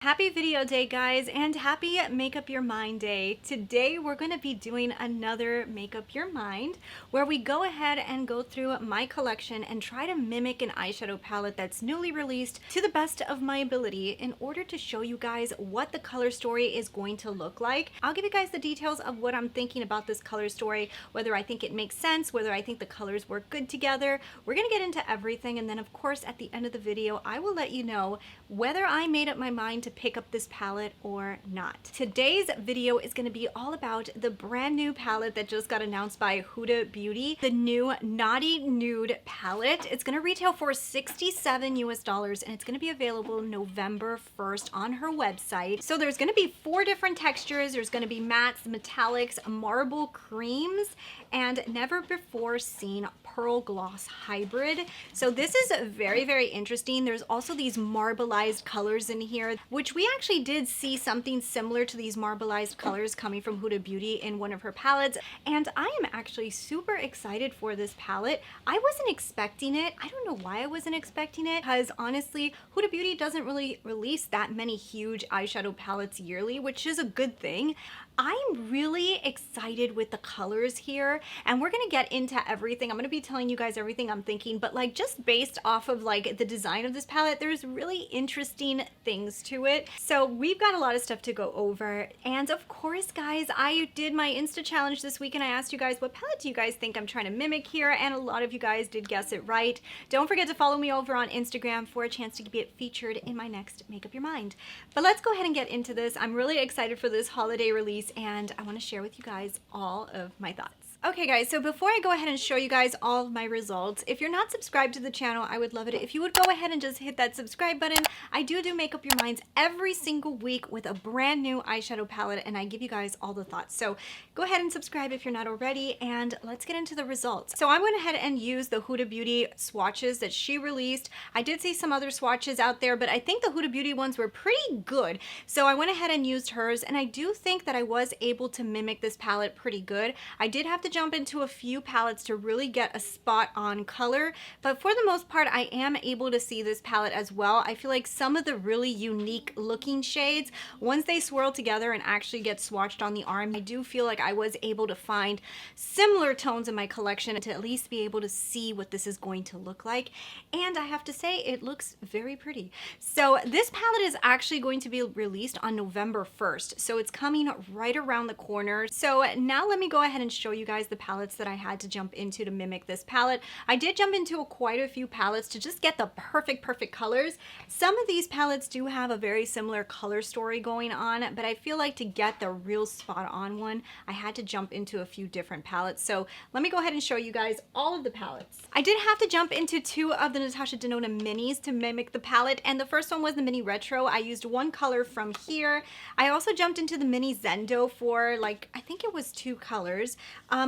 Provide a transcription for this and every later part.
Happy video day, guys, and happy Make Up Your Mind day. Today we're going to be doing another Make Up Your Mind where we go ahead and go through my collection and try to mimic an eyeshadow palette that's newly released to the best of my ability in order to show you guys what the color story is going to look like. I'll give you guys the details of what I'm thinking about this color story, whether I think it makes sense, whether I think the colors work good together. We're going to get into everything, and then of course at the end of the video I will let you know whether I made up my mind to pick up this palette or not. Today's video is going to be all about the brand new palette that just got announced by Huda Beauty, the new Naughty Nude palette. It's going to retail for $67 US, and it's going to be available November 1st on her website. So there's going to be 4 different textures. There's going to be mattes, metallics, marble creams, and never before seen pearl gloss hybrid. So this is very, very interesting. There's also these marbleized colors in here, which we actually did see something similar to these marbleized colors coming from Huda Beauty in one of her palettes. And I am actually super excited for this palette. I wasn't expecting it. I don't know why I wasn't expecting it, because honestly, Huda Beauty doesn't really release that many huge eyeshadow palettes yearly, which is a good thing. I'm really excited with the colors here, and we're gonna get into everything. I'm gonna be telling you guys everything I'm thinking, but like just based off of like the design of this palette, there's really interesting things to it. So we've got a lot of stuff to go over. And of course, guys, I did my Insta challenge this week and I asked you guys, what palette do you guys think I'm trying to mimic here? And a lot of you guys did guess it right. Don't forget to follow me over on Instagram for a chance to get featured in my next Make Up Your Mind. But let's go ahead and get into this. I'm really excited for this holiday release, and I want to share with you guys all of my thoughts. Okay guys, so before I go ahead and show you guys all of my results, if you're not subscribed to the channel, I would love it if you would go ahead and just hit that subscribe button. I do Make Up Your Minds every single week with a brand new eyeshadow palette, and I give you guys all the thoughts. So go ahead and subscribe if you're not already, and let's get into the results. So I went ahead and used the Huda Beauty swatches that she released. I did see some other swatches out there, but I think the Huda Beauty ones were pretty good. So I went ahead and used hers, and I do think that I was able to mimic this palette pretty good. I did have to jump into a few palettes to really get a spot on color, but for the most part I am able to see this palette as well. I feel like some of the really unique looking shades, once they swirl together and actually get swatched on the arm, I do feel like I was able to find similar tones in my collection to at least be able to see what this is going to look like. And I have to say, it looks very pretty. So this palette is actually going to be released on November 1st, so it's coming right around the corner. So now let me go ahead and show you guys the palettes that I had to jump into to mimic this palette. I did jump into quite a few palettes to just get the perfect colors. Some of these palettes do have a very similar color story going on, but I feel like to get the real spot on one, I had to jump into a few different palettes. So let me go ahead and show you guys all of the palettes. I did have to jump into 2 of the Natasha Denona minis to mimic the palette, and the first one was the mini retro. I used one color from here. I also jumped into the mini Zendo for like, I think it was 2 colors.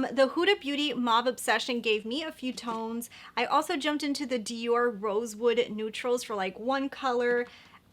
The Huda Beauty Mauve Obsession gave me a few tones. I also jumped into the Dior Rosewood Neutrals for like 1 color.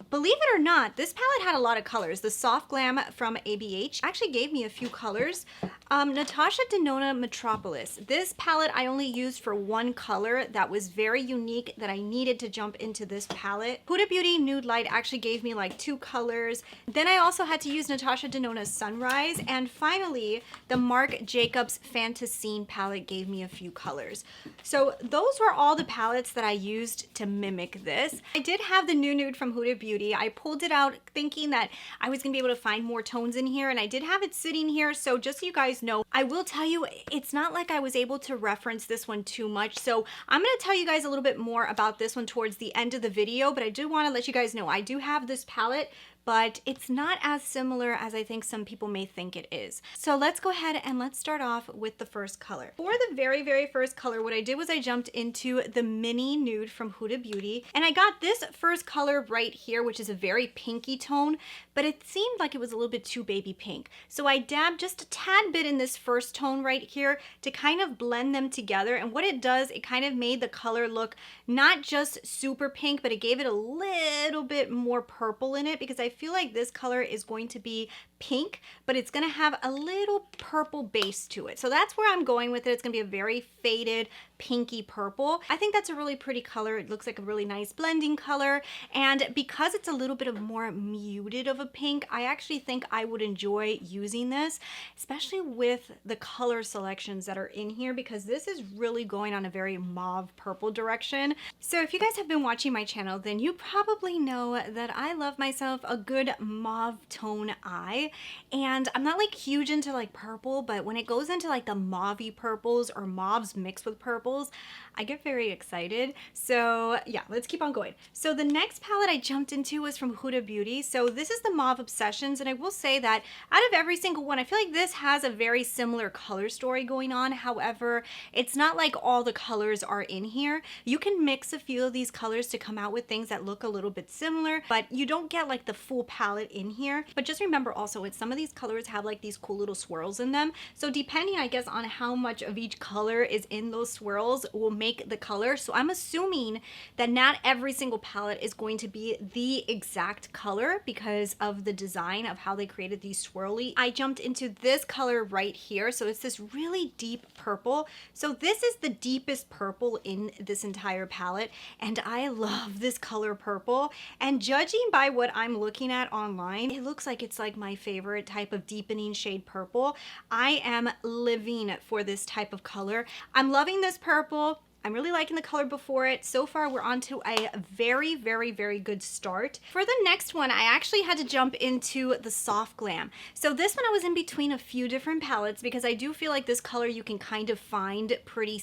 Believe it or not, this palette had a lot of colors. The Soft Glam from ABH actually gave me a few colors. Natasha Denona Metropolis. This palette I only used for 1 color that was very unique that I needed to jump into this palette. Huda Beauty Nude Light actually gave me like 2 colors. Then I also had to use Natasha Denona Sunrise. And finally, the Marc Jacobs Fantasine palette gave me a few colors. So those were all the palettes that I used to mimic this. I did have the New Nude from Huda Beauty. I pulled it out thinking that I was gonna be able to find more tones in here, and I did have it sitting here. So just so you guys know, I will tell you, it's not like I was able to reference this one too much. So I'm gonna tell you guys a little bit more about this one towards the end of the video, but I do wanna let you guys know I do have this palette, but it's not as similar as I think some people may think it is. So let's go ahead and let's start off with the first color. For the very first color, what I did was I jumped into the mini nude from Huda Beauty, and I got this first color right here, which is a very pinky tone, but it seemed like it was a little bit too baby pink. So I dabbed just a tad bit in this first tone right here to kind of blend them together, and what it does, it kind of made the color look not just super pink, but it gave it a little bit more purple in it, because I feel like this color is going to be pink, but it's gonna have a little purple base to it. So that's where I'm going with it. It's gonna be a very faded pinky purple. I think that's a really pretty color. It looks like a really nice blending color. And because it's a little bit of more muted of a pink, I actually think I would enjoy using this, especially with the color selections that are in here, because this is really going on a very mauve purple direction. So if you guys have been watching my channel, then you probably know that I love myself a good mauve tone eye. And I'm not like huge into like purple, but when it goes into like the mauvey purples or mauves mixed with purples, I get very excited. So yeah, let's keep on going. So the next palette I jumped into was from Huda Beauty. So this is the Mauve Obsessions, and I will say that out of every single one, I feel like this has a very similar color story going on. However, it's not like all the colors are in here. You can mix a few of these colors to come out with things that look a little bit similar, but you don't get like the full palette in here. But just remember also, with some of these colors have like these cool little swirls in them. So depending, I guess, on how much of each color is in those swirls will make the color. So I'm assuming that not every single palette is going to be the exact color because of the design of how they created these swirly. I jumped into this color right here. So it's this really deep purple. So this is the deepest purple in this entire palette, and I love this color purple. And judging by what I'm looking at online, it looks like it's like my favorite type of deepening shade purple. I am living for this type of color. I'm loving this purple. I'm really liking the color before it. So far, we're on to a very, very, very good start. For the next one, I actually had to jump into the Soft Glam. So this one I was in between a few different palettes because I do feel like this color you can kind of find pretty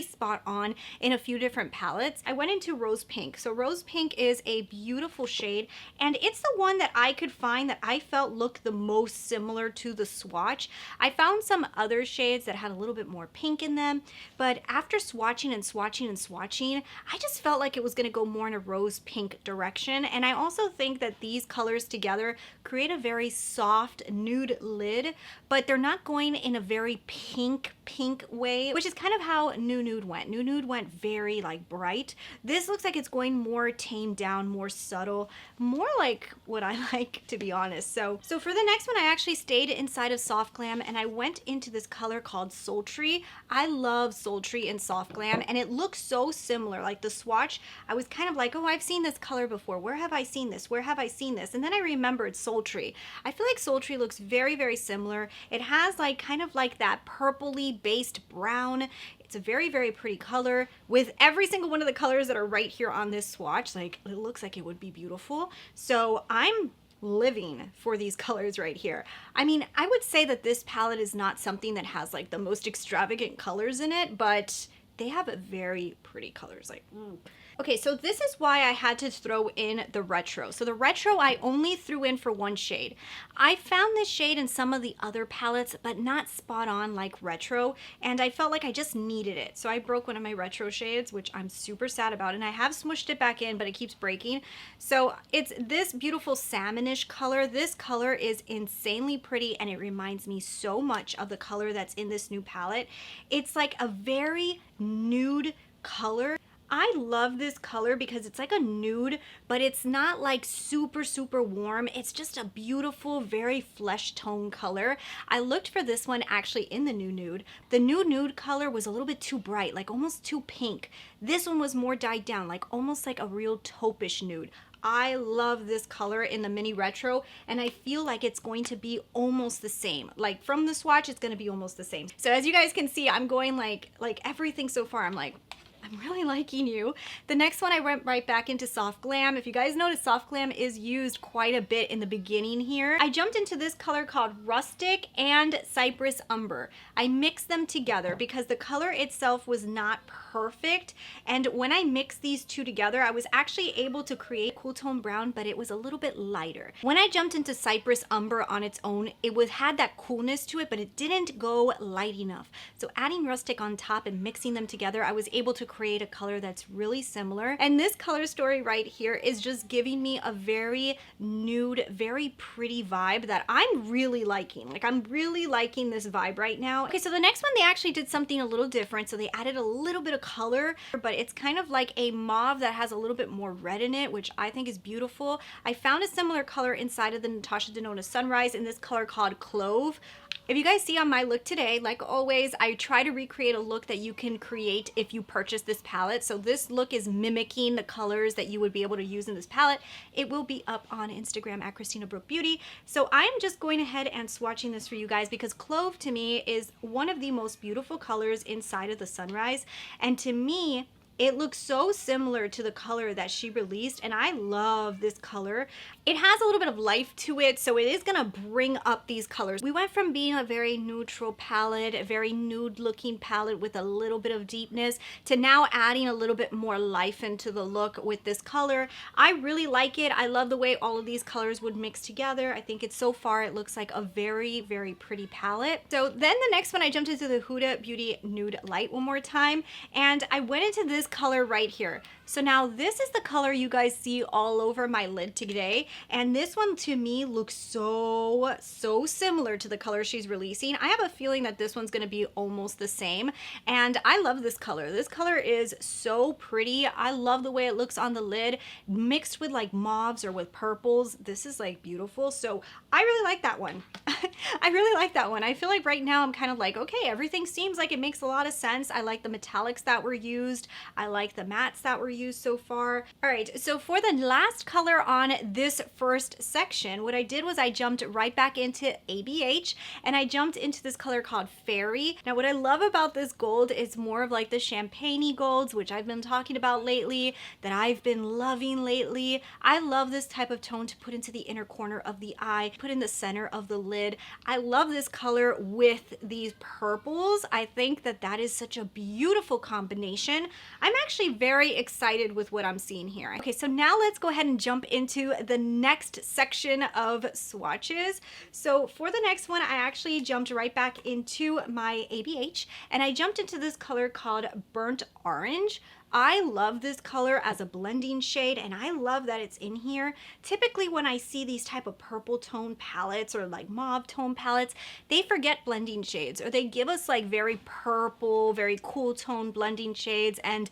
spot on in a few different palettes. I went into Rose Pink. So Rose Pink is a beautiful shade, and it's the one that I could find that I felt looked the most similar to the swatch. I found some other shades that had a little bit more pink in them, but after swatching and swatching and swatching, I just felt like it was going to go more in a rose pink direction. And I also think that these colors together create a very soft nude lid, but they're not going in a very pink way, which is kind of how New Nude went. New Nude went very like bright. This looks like it's going more tamed down, more subtle, more like what I like, to be honest. So for the next one, I actually stayed inside of Soft Glam and I went into this color called Sultry. I love Sultry in Soft Glam, and it looks so similar. Like the swatch, I was kind of like, oh, I've seen this color before. Where have I seen this? Where have I seen this? And then I remembered Sultry. I feel like Sultry looks very, very similar. It has like kind of like that purpley based brown. It's a very, very pretty color with every single one of the colors that are right here on this swatch. Like, it looks like it would be beautiful. So I'm living for these colors right here. I mean, I would say that this palette is not something that has like the most extravagant colors in it, but they have very pretty colors. Like, ooh. Okay, so this is why I had to throw in the retro. So the retro I only threw in for one shade. I found this shade in some of the other palettes, but not spot on like retro, and I felt like I just needed it. So I broke one of my retro shades, which I'm super sad about, and I have smushed it back in, but it keeps breaking. So it's this beautiful salmonish color. This color is insanely pretty, and it reminds me so much of the color that's in this new palette. It's like a very nude color. I love this color because it's like a nude, but it's not like super, super warm. It's just a beautiful, very flesh tone color. I looked for this one actually in the new nude. The new nude color was a little bit too bright, like almost too pink. This one was more dyed down, like almost like a real taupish nude. I love this color in the mini retro, and I feel like it's going to be almost the same. Like from the swatch, it's going to be almost the same. So as you guys can see, I'm going like everything so far. I'm like, I'm really liking you. The next one I went right back into Soft Glam. If you guys notice, Soft Glam is used quite a bit in the beginning here. I jumped into this color called Rustic and Cypress Umber. I mixed them together because the color itself was not perfect, and when I mixed these two together, I was actually able to create cool tone brown, but it was a little bit lighter. When I jumped into Cypress Umber on its own, it had that coolness to it, but it didn't go light enough. So adding Rustic on top and mixing them together, I was able to create a color that's really similar. And this color story right here is just giving me a very nude, very pretty vibe that I'm really liking. Like, I'm really liking this vibe right now. Okay, so the next one, they actually did something a little different. So they added a little bit of color, but it's kind of like a mauve that has a little bit more red in it, which I think is beautiful. I found a similar color inside of the Natasha Denona Sunrise in this color called Clove. If you guys see on my look today, like always, I try to recreate a look that you can create if you purchase this palette. So this look is mimicking the colors that you would be able to use in this palette. It will be up on Instagram at Christina Brooke Beauty. So I'm just going ahead and swatching this for you guys because Clove to me is one of the most beautiful colors inside of the Sunrise. And to me, it looks so similar to the color that she released, and I love this color. It has a little bit of life to it, so it is gonna bring up these colors. We went from being a very neutral palette, a very nude looking palette with a little bit of deepness, to now adding a little bit more life into the look with this color. I really like it. I love the way all of these colors would mix together. I think so far it looks like a very, very pretty palette. So then the next one, I jumped into the Huda Beauty Nude Light one more time, and I went into this color right here. So now this is the color you guys see all over my lid today, and this one to me looks so similar to the color she's releasing. I have a feeling that this one's gonna be almost the same, and I love this color. This color is so pretty. I love the way it looks on the lid mixed with like mauves or with purples. This is like beautiful, so I really like that one. I really like that one. I feel like right now I'm kind of like, okay, everything seems like it makes a lot of sense. I like the metallics that were used. I like the mattes that were used so far. All right, so for the last color on this first section, what I did was I jumped right back into ABH, and I jumped into this color called Fairy. Now, what I love about this gold is more of like the champagne-y golds, which I've been talking about lately, that I've been loving lately. I love this type of tone to put into the inner corner of the eye, put in the center of the lid. I love this color with these purples. I think that that is such a beautiful combination. I'm actually very excited with what I'm seeing here. Okay, so now let's go ahead and jump into the next section of swatches. So for the next one, I actually jumped right back into my ABH, and I jumped into this color called Burnt Orange. I love this color as a blending shade, and I love that it's in here. Typically when I see these type of purple tone palettes or like mauve tone palettes, they forget blending shades, or they give us like very purple, very cool tone blending shades, and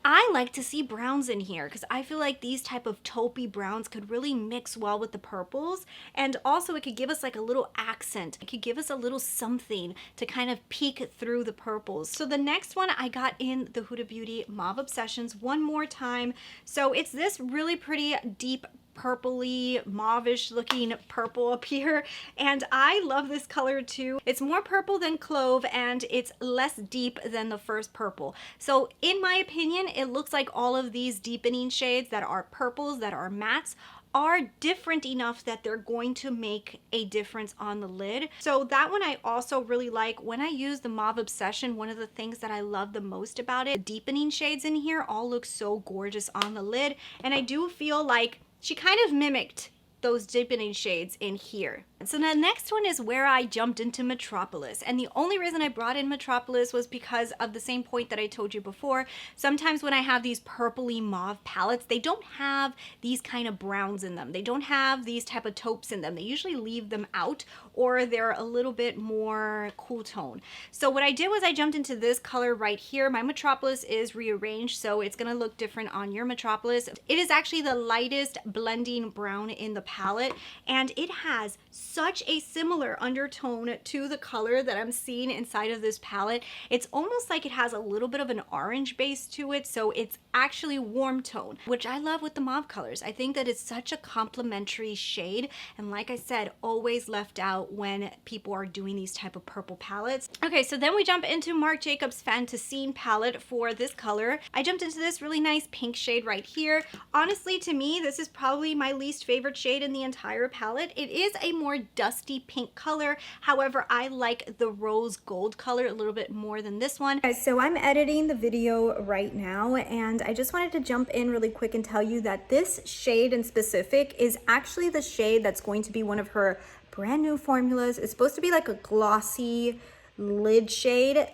I like to see browns in here because I feel like these type of taupey browns could really mix well with the purples, and also it could give us like a little accent. It could give us a little something to kind of peek through the purples. So the next one, I got in the Huda Beauty Mauve Obsessions one more time. So it's this really pretty deep purpley mauvish looking purple up here, and I love this color too. It's more purple than Clove, and it's less deep than the first purple. So in my opinion, it looks like all of these deepening shades that are purples, that are mattes, are different enough that they're going to make a difference on the lid. So that one I also really like. When I use the Mauve Obsession, one of the things that I love the most about it, the deepening shades in here all look so gorgeous on the lid, and I do feel like she kind of mimicked those deepening shades in here. So the next one is where I jumped into Metropolis, and the only reason I brought in Metropolis was because of the same point that I told you before. Sometimes when I have these purpley mauve palettes, they don't have these kind of browns in them. They don't have these type of taupes in them. They usually leave them out, or they're a little bit more cool tone. So what I did was I jumped into this color right here. My Metropolis is rearranged, so it's gonna look different on your Metropolis. It is actually the lightest blending brown in the palette, and it has such a similar undertone to the color that I'm seeing inside of this palette. It's almost like it has a little bit of an orange base to it, so it's actually warm tone, which I love with the mauve colors. I think that it's such a complementary shade, and like I said, always left out when people are doing these type of purple palettes. Okay, so then we jump into Marc Jacobs Fantasine palette for this color. I jumped into this really nice pink shade right here. Honestly, to me, this is probably my least favorite shade in the entire palette. It is a more dusty pink color. However, I like the rose gold color a little bit more than this one. Guys, so I'm editing the video right now, and I just wanted to jump in really quick and tell you that this shade in specific is actually the shade that's going to be one of her brand new formulas. It's supposed to be like a glossy, lid shade.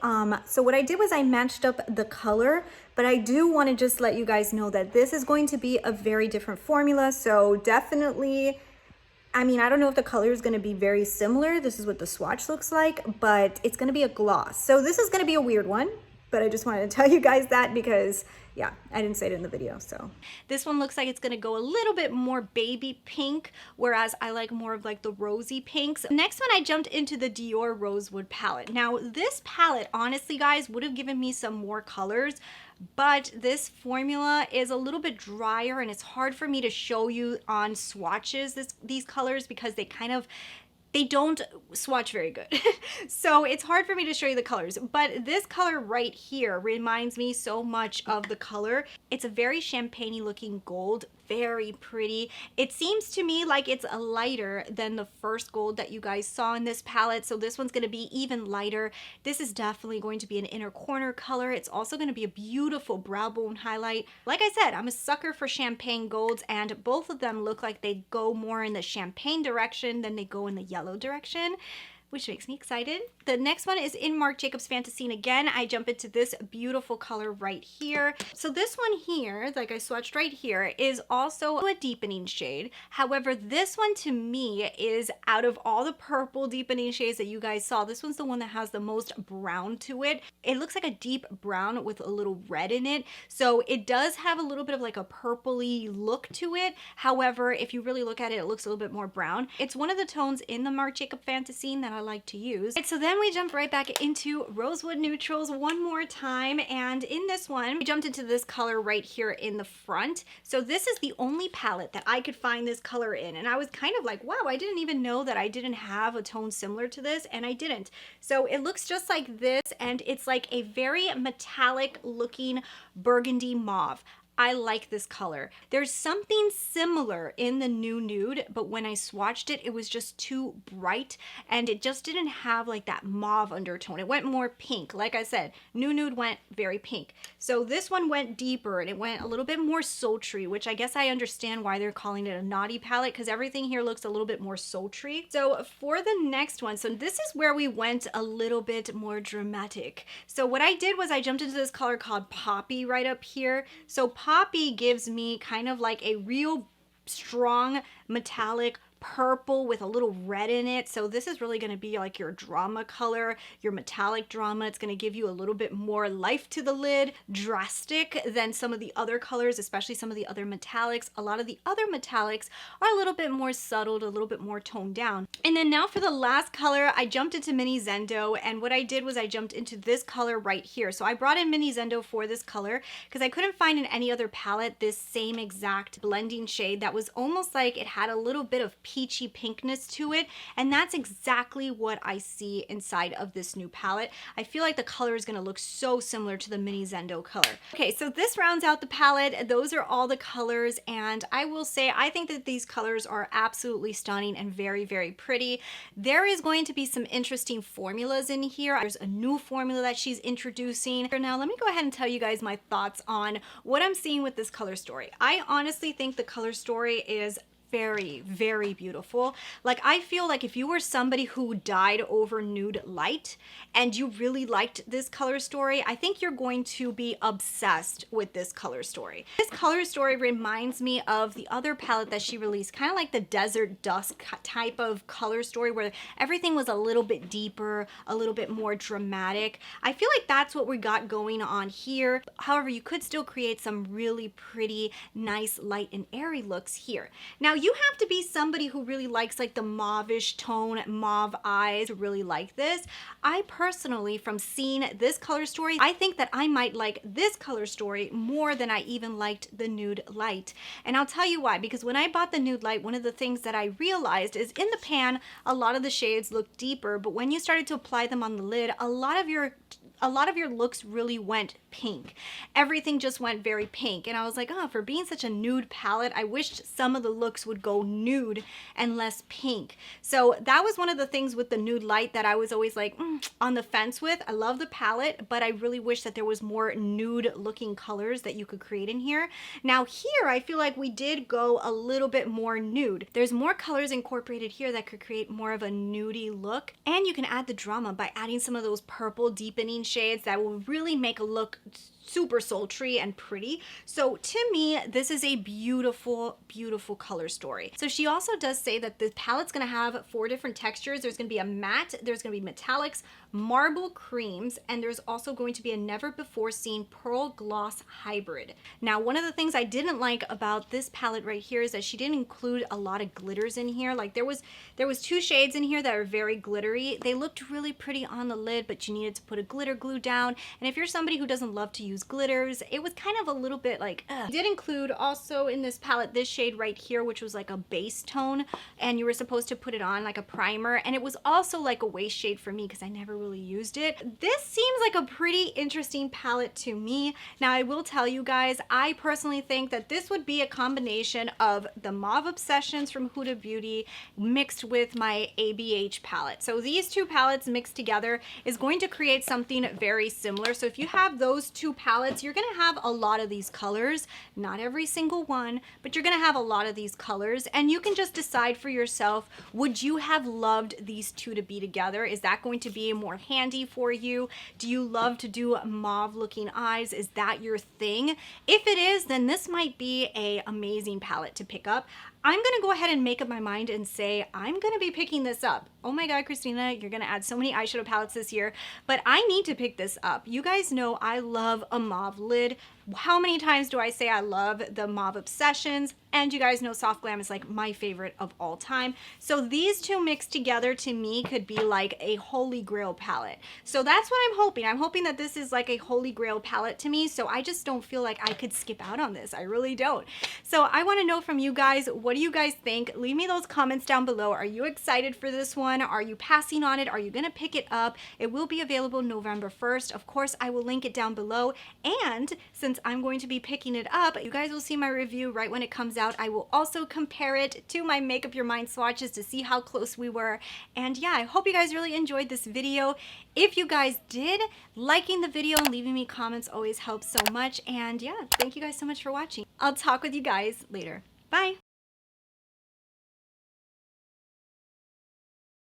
So what I did was I matched up the color, but I do want to just let you guys know that this is going to be a very different formula. So definitely, I mean, I don't know if the color is going to be very similar. This is what the swatch looks like, but it's going to be a gloss. So this is going to be a weird one, but I just wanted to tell you guys that because yeah, I didn't say it in the video. So this one looks like it's going to go a little bit more baby pink, whereas I like more of like the rosy pinks. Next one, I jumped into the Dior Rosewood palette. Now this palette, honestly guys, would have given me some more colors, but this formula is a little bit drier and it's hard for me to show you on swatches these colors because they don't swatch very good. So it's hard for me to show you the colors, but this color right here reminds me so much of the color. It's a very champagne-y looking gold, very pretty. It seems to me like it's a lighter than the first gold that you guys saw in this palette. So this one's gonna be even lighter. This is definitely going to be an inner corner color. It's also gonna be a beautiful brow bone highlight. Like I said, I'm a sucker for champagne golds, and both of them look like they go more in the champagne direction than they go in the yellow direction, which makes me excited. The next one is in Marc Jacobs Fantasine again. I jump into this beautiful color right here. So this one here, like I swatched right here, is also a deepening shade. However, this one to me is, out of all the purple deepening shades that you guys saw, this one's the one that has the most brown to it. It looks like a deep brown with a little red in it. So it does have a little bit of like a purpley look to it. However, if you really look at it, it looks a little bit more brown. It's one of the tones in the Marc Jacobs Fantasine that I like to use. So then we jump right back into Rosewood Neutrals one more time, and in this one we jumped into this color right here in the front. So this is the only palette that I could find this color in, and I was kind of like, wow, I didn't even know that I didn't have a tone similar to this, and I didn't. So it looks just like this, and it's like a very metallic looking burgundy mauve. I like this color. There's something similar in the New Nude, but when I swatched it, it was just too bright and it just didn't have like that mauve undertone. It went more pink. Like I said, New Nude went very pink. So this one went deeper and it went a little bit more sultry, which I guess I understand why they're calling it a naughty palette, because everything here looks a little bit more sultry. So for the next one, so this is where we went a little bit more dramatic. So what I did was I jumped into this color called Poppy right up here. So Poppy gives me kind of like a real strong metallic purple with a little red in it. So this is really going to be like your drama color, your metallic drama. It's going to give you a little bit more life to the lid, drastic than some of the other colors, especially some of the other metallics. A lot of the other metallics are a little bit more subtle, a little bit more toned down. And then now for the last color, I jumped into Mini Zendo, and what I did was I jumped into this color right here. So I brought in Mini Zendo for this color because I couldn't find in any other palette this same exact blending shade that was almost like it had a little bit of peachy pinkness to it, and that's exactly what I see inside of this new palette. I feel like the color is going to look so similar to the Mini Zendo color. Okay, so this rounds out the palette. Those are all the colors, and I will say I think that these colors are absolutely stunning and very, very pretty. There is going to be some interesting formulas in here. There's a new formula that she's introducing. Now let me go ahead and tell you guys my thoughts on what I'm seeing with this color story. I honestly think the color story is very, very beautiful. Like, I feel like if you were somebody who died over nude light and you really liked this color story, I think you're going to be obsessed with this color story. This color story reminds me of the other palette that she released, kind of like the Desert Dusk type of color story where everything was a little bit deeper, a little bit more dramatic. I feel like that's what we got going on here. However, you could still create some really pretty, nice, light and airy looks here. Now, you have to be somebody who really likes like the mauve-ish tone, mauve eyes to really like this. I personally, from seeing this color story, I think that I might like this color story more than I even liked the Nude Light. And I'll tell you why, because when I bought the Nude Light, one of the things that I realized is in the pan, a lot of the shades look deeper, but when you started to apply them on the lid, a lot of your looks really went pink. Everything just went very pink. And I was like, oh, for being such a nude palette, I wished some of the looks would go nude and less pink. So that was one of the things with the nude light that I was always like on the fence with. I love the palette, but I really wish that there was more nude looking colors that you could create in here. Now here, I feel like we did go a little bit more nude. There's more colors incorporated here that could create more of a nudie look. And you can add the drama by adding some of those purple deepening shades that will really make a look super sultry and pretty. So to me, this is a beautiful, beautiful color story. So she also does say that the palette's gonna have 4 different textures. There's gonna be a matte, there's gonna be metallics, marble creams, and there's also going to be a never before seen pearl gloss hybrid. Now, one of the things I didn't like about this palette right here is that she didn't include a lot of glitters in here. Like there was 2 shades in here that are very glittery. They looked really pretty on the lid, but you needed to put a glitter glue down. And if you're somebody who doesn't love to use glitters, it was kind of a little bit like, ugh. I did include also in this palette this shade right here, which was like a base tone, and you were supposed to put it on like a primer, and it was also like a waist shade for me because I never really used it. This seems like a pretty interesting palette to me. Now I will tell you guys, I personally think that this would be a combination of the Mauve Obsessions from Huda Beauty mixed with my ABH palette. So these 2 palettes mixed together is going to create something very similar. So if you have those 2 palettes, you're gonna have a lot of these colors, not every single one, but you're gonna have a lot of these colors, and you can just decide for yourself, would you have loved these 2 to be together? Is that going to be more handy for you? Do you love to do mauve looking eyes? Is that your thing? If it is, then this might be an amazing palette to pick up. I'm gonna go ahead and make up my mind and say I'm gonna be picking this up. Oh my God, Christina, you're gonna add so many eyeshadow palettes this year, but I need to pick this up. You guys know I love a mauve lid. How many times do I say I love the Mauve Obsessions? And you guys know Soft Glam is like my favorite of all time. So these 2 mixed together to me could be like a holy grail palette. So that's what I'm hoping. I'm hoping that this is like a holy grail palette to me. So I just don't feel like I could skip out on this. I really don't. So I want to know from you guys, what do you guys think? Leave me those comments down below. Are you excited for this one? Are you passing on it? Are you going to pick it up? It will be available November 1st. Of course, I will link it down below. And since I'm going to be picking it up, you guys will see my review right when it comes out. I will also compare it to my Make Up Your Mind swatches to see how close we were. And yeah, I hope you guys really enjoyed this video. If you guys did, liking the video and leaving me comments always helps so much. And yeah, thank you guys so much for watching. I'll talk with you guys later. Bye.